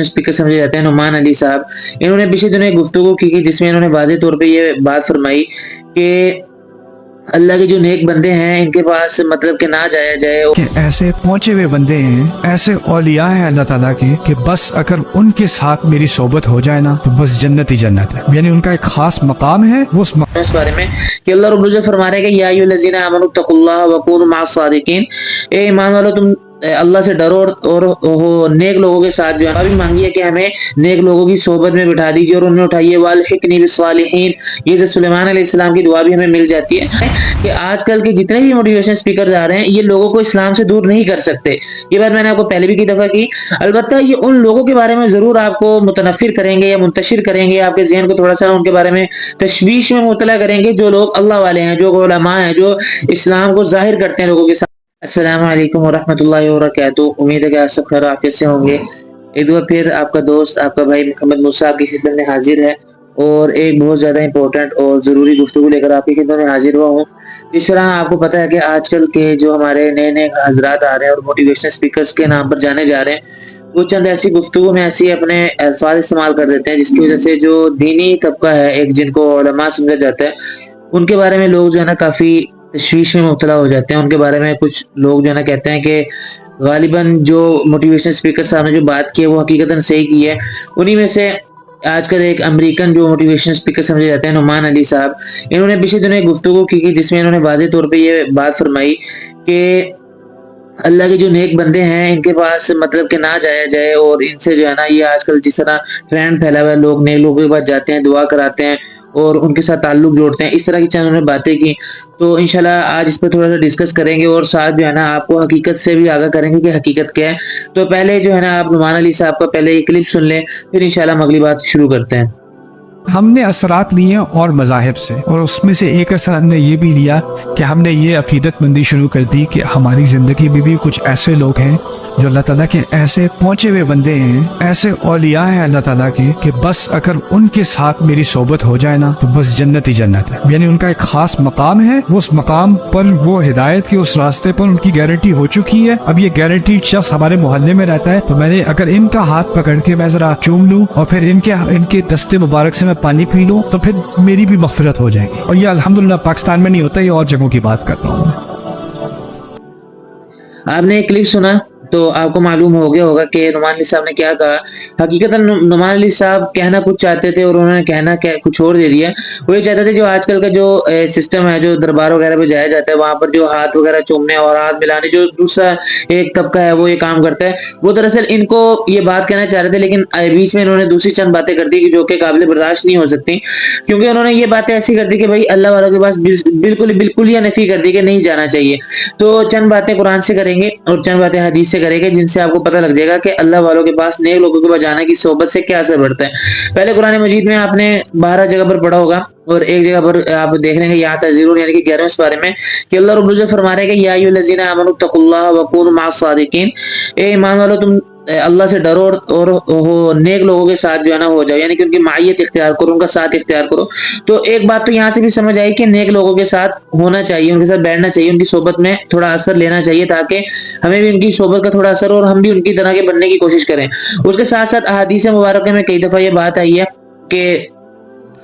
Speaker समझे जाते हैं नुमान अली साहब। इन्होंने पिछले दिनों एक गुफ्तगू की जिसमें इन्होंने वाज़ेह तौर पे ये बात फरमाई कि अल्लाह के जो नेक बंदे हैं इनके पास मतलब कि ना जाया जाए। कि ऐसे पहुंचे हुए बंदे हैं, ऐसे औलिया हैं अल्लाह ताला के कि बस अगर उनके साथ मेरी सोबत हो जाए ना तो बस जन्नत ही जन्नत है। यानी उनका एक खास मकाम है। वो इस बारे में कि अल्लाह रब्बुल इज्जत फरमा रहे हैं कि या अय्युहल्लज़ीना आमनु तक़ुल्लाह व कूनू मअस सादिकीन, ए ईमान वालों तुम अल्लाह से डरो और नेक लोगों के साथ जो है अभी मांगी है कि हमें नेक लोगों की सोबत में बिठा दीजिए और उन्हें उठाइए। वालहिकनी बिस्सालिहीन, ये जो सुलेमान अलैहिस्सलाम की दुआ भी हमें मिल जाती है कि आजकल के जितने भी मोटिवेशन स्पीकर आ रहे हैं ये लोगों को इस्लाम से दूर नहीं कर सकते। ये बात मैंने आपको पहले भी कई दफा की। अलबत्ता ये उन लोगों के बारे में जरूर आपको मुतनफिर करेंगे या मुंतशिर करेंगे, आपके ज़हन को थोड़ा सा उनके बारे में तशवीश में मुतला करेंगे, जो लोग अल्लाह वाले हैं, जो उलमा हैं, जो इस्लाम को जाहिर करते हैं लोगों के साथ। अस्सलामु अलैकुम वरहमतुल्लाहि वबरकातुहू। उम्मीद है कि आप सब खैर आफियत से होंगे। एक बार फिर आपका दोस्त, आपका भाई मोहम्मद मूसा आपकी खिदमत में हाजिर है और एक बहुत ज़्यादा इंपॉर्टेंट और ज़रूरी गुफ्तगू लेकर आपकी खिदमत में हाजिर हुआ हूँ। इस तरह आपको पता है कि आजकल के जो हमारे नए नए हजरात आ रहे हैं और मोटिवेशनल स्पीकर्स के नाम पर जाने जा रहे हैं, वो चंद ऐसी गुफ्तगू में ऐसी अपने अल्फाज इस्तेमाल कर देते हैं जिसकी वजह से जो दीनी तबका है, एक जिनको उलमा समझा जाता है, उनके बारे में लोग जो है ना काफ़ी तशवीश में मुब्तला हो जाते हैं। उनके बारे में कुछ लोग जो है ना कहते हैं कि गालिबन जो मोटिवेशनल स्पीकर साहब ने जो बात की है वो हकीकतन सही की है। उन्हीं में से आजकल एक अमेरिकन जो मोटिवेशनल स्पीकर समझे जाते हैं नुमान अली साहब, इन्होंने पिछले दिनों एक गुफ्तगू की जिसमें इन्होंने वाज़ेह तौर पे ये बात फरमाई कि अल्लाह के जो नेक बंदे हैं इनके पास मतलब कि ना जाया जाए और इनसे जो है ना ये आजकल जिस तरह ट्रेंड फैला हुआ है, लोग नेक लोगों के पास जाते हैं, दुआ कराते हैं और उनके साथ ताल्लुक जोड़ते हैं, इस तरह की चंद उन्होंने बातें की। तो इंशाल्लाह आज इस पर थोड़ा सा डिस्कस करेंगे और साथ जो है ना आपको हकीकत से भी आगाह करेंगे कि हकीकत क्या है। तो पहले जो है ना आप नुमान अली साहब का पहले ये क्लिप सुन लें, फिर इंशाल्लाह हम अगली बात शुरू करते हैं। हमने असरात लिए और मज़ाहिब से, और उसमें से एक असर हमने ये भी लिया कि हमने ये अकीदतमंदी शुरू कर दी कि हमारी ज़िंदगी में भी कुछ ऐसे लोग हैं जो अल्लाह ताला के ऐसे पहुंचे हुए बंदे हैं, ऐसे औलिया हैं अल्लाह ताला के कि बस अगर उनके साथ मेरी सोबत हो जाए ना तो बस जन्नत ही जन्नत है। यानी उनका एक खास मकाम है। उस मकाम पर वो हिदायत की उस रास्ते पर उनकी गारंटी हो चुकी है। अब ये गारंटी शख्स हमारे मोहल्ले में रहता है तो मैंने अगर इनका हाथ पकड़ के मैं जरा चूम लूँ और फिर इनके दस्ते मुबारक से मैं पानी पी लूँ तो फिर मेरी भी मग़फ़िरत हो जाएगी। और ये अल्हम्दुलिल्लाह पाकिस्तान में नहीं होता, ये और जगहों की बात कर रहा हूँ। आपने एक क्लिप सुना तो आपको मालूम हो गया होगा कि नुमान अली साहब ने क्या कहा। हकीकतन नुमान अली साहब कहना कुछ चाहते थे और उन्होंने कहना कुछ और दे दिया। वो ये चाहते थे जो आजकल का जो सिस्टम है, जो दरबार वगैरह पे जाया जाता है, वहां पर जो हाथ वगैरह चूमने और हाथ मिलाने जो दूसरा एक तबका है वो ये काम करता है, वो दरअसल इनको ये बात कहना चाह रहे थे, लेकिन बीच में इन्होंने दूसरी चंद बातें कर दी जो कि काबिल बर्दाश्त नहीं हो सकती, क्योंकि उन्होंने ये बातें ऐसी कर दी कि भाई अल्लाह वालों के पास बिल्कुल ही नफी कर दी कि नहीं जाना चाहिए। तो चंद बातें कुरान से करेंगे और चंद बातें हदीस से करेंगे जिनसे आपको पता लग जाएगा कि अल्लाह वालों के पास नेक लोगों के पास जाने की सोबत से क्या असर पड़ता है। पहले कुरान मजीद में आपने 12 जगह पर पढ़ा होगा और एक जगह पर आप देख लेंगे यहाँ तज़ीरुन यानी कि 11वें पारे में कि अल्लाह रब्बुल इज्जत फरमा रहे हैं कि या अय्युहल्लज़ीना आमनु तक़ुल्लाह व कूनू मअस सादिकीन, ए ईमान वालों तुम अल्लाह से डरो और नेक लोगों के साथ जो है ना हो जाओ, यानी कि उनकी मायत इख्तियार करो, उनका साथ इख्तियार करो। तो एक बात तो यहाँ से भी समझ आई कि नेक लोगों के साथ होना चाहिए, उनके साथ बैठना चाहिए, उनकी सोबत में थोड़ा असर लेना चाहिए ताकि हमें भी उनकी सोबत का थोड़ा असर और हम भी उनकी तरह के बनने की कोशिश करें। उसके साथ साथ अहादीस मुबारक में कई दफा ये बात आई है कि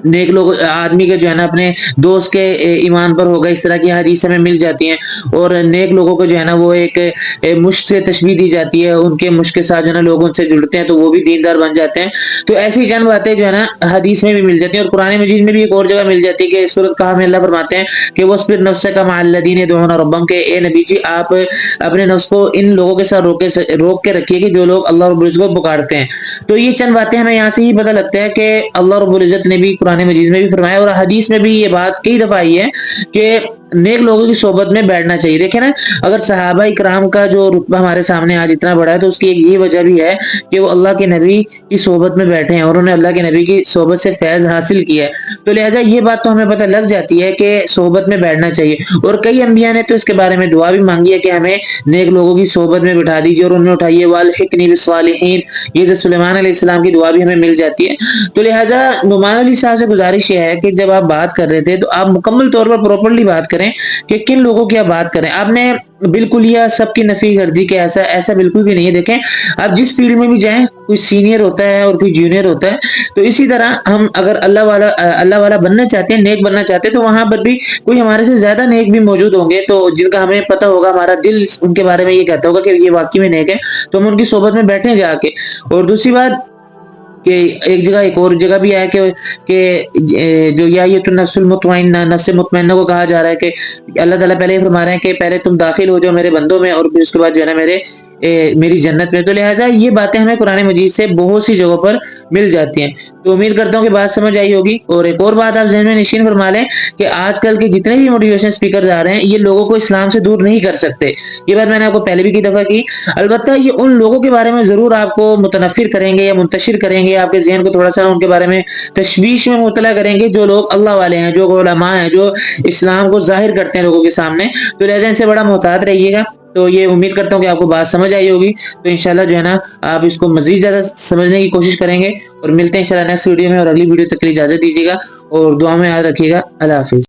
नेक लोग आदमी के जो है ना अपने दोस्त के ईमान पर होगा, इस तरह की हदीस हमें मिल जाती हैं। और नेक लोगों को जो है ना वो एक मुश्क से तशबीह दी जाती है, उनके मुश्क के साथ जो है ना लोग उनसे जुड़ते हैं तो वो भी दीनदार बन जाते हैं। तो ऐसी चंद बातें जो है ना हदीस में भी मिल जाती हैं और कुरान मजीद में भी एक और जगह मिल जाती है कि सूरत कहा में अल्लाह फरमाते हैं कि वस्बिर नफ्सका मअल्लज़ीन यदऊना रब्बहुम, के ए नबी जी आप अपने नफ्स को इन लोगों के साथ रोक के रखिए कि जो लोग अल्लाह रब्बुल इज्जत को पुकारते हैं। तो ये चंद बातें हमें यहाँ से ही पता लगता है कि अल्लाह रब्बुल इज्जत ने भी कुरान मजीद में भी फरमाया और हदीस में भी ये बात कई दफा आई है कि नेक लोगों की सोबत में बैठना चाहिए। देखें ना, अगर सहाबा इकराम का जो रुतबा हमारे सामने आज इतना बड़ा है तो उसकी एक ये वजह भी है कि वो अल्लाह के नबी की सोबत में बैठे हैं और उन्होंने अल्लाह के नबी की सोबत से फैज हासिल किया है। तो लिहाजा ये बात तो हमें पता लग जाती है कि सोबत में बैठना चाहिए। और कई अंबिया ने तो इसके बारे में दुआ भी मांगी है कि हमें नेक लोगों की सोबत में बिठा दीजिए और उन्हें उठाइए। वालहिकनी बिस्सालिहीन, ये जो सुलेमान अलैहिस्सलाम की दुआ भी हमें मिल जाती है। तो लिहाजा नुमान अली साहब से गुजारिश ये है कि जब आप बात कर रहे थे तो आप मुकम्मल तौर पर प्रॉपरली बात करें کریں کہ کن لوگوں کی آپ بات کریں. آپ نے بالکل ہی سب کی نفی کر دی کہ ایسا بالکل بھی نہیں ہے. دیکھیں آپ جس فیلڈ میں بھی جائیں کوئی سینئر ہوتا ہے اور کوئی جونیئر ہوتا ہے, تو اسی طرح ہم اگر اللہ والا بننا چاہتے ہیں, نیک بننا چاہتے ہیں, تو وہاں پر بھی کوئی ہمارے سے زیادہ نیک بھی موجود ہوں گے, تو جن کا ہمیں پتہ ہوگا, ہمارا دل ان کے بارے میں یہ کہتا ہوگا کہ یہ واقعی میں نیک ہے, تو ہم ان کی صحبت میں بیٹھیں جا کے. اور دوسری بات کہ ایک اور جگہ بھی ہے کہ جو یا یہ تو نفس المطمئنہ, نفس مطمئنہ کو کہا جا رہا ہے کہ اللہ تعالیٰ پہلے یہ فرما رہے ہیں کہ پہلے تم داخل ہو جاؤ میرے بندوں میں, اور پھر اس کے بعد جو ہے نا میری جنت میں. تو لہٰذا یہ باتیں ہمیں قرآن مجید سے بہت سی جگہوں پر مل جاتی ہیں. تو امید کرتا ہوں کہ بات سمجھ آئی ہوگی. اور ایک اور بات آپ ذہن میں نشین فرما لیں کہ آج کل کے جتنے بھی موٹیویشن اسپیکر آ رہے ہیں, یہ لوگوں کو اسلام سے دور نہیں کر سکتے. یہ بات میں نے آپ کو پہلے بھی کی دفعہ کی. البتہ یہ ان لوگوں کے بارے میں ضرور آپ کو متنفر کریں گے یا منتشر کریں گے, آپ کے ذہن کو تھوڑا سا ان کے بارے میں تشویش میں مبتلا کریں گے, جو لوگ اللہ والے ہیں, جو علماء ہیں, جو اسلام کو ظاہر کرتے ہیں لوگوں کے سامنے. تو لہذا ان سے بڑا محتاط رہیے گا. تو یہ امید کرتا ہوں کہ آپ کو بات سمجھ آئی ہوگی. تو انشاءاللہ جو ہے نا آپ اس کو مزید زیادہ سمجھنے کی کوشش کریں گے, اور ملتے ہیں انشاءاللہ نیکسٹ ویڈیو میں, اور اگلی ویڈیو تک کے لیے اجازت دیجیے گا, اور دعا میں یاد رکھیے گا. اللہ حافظ.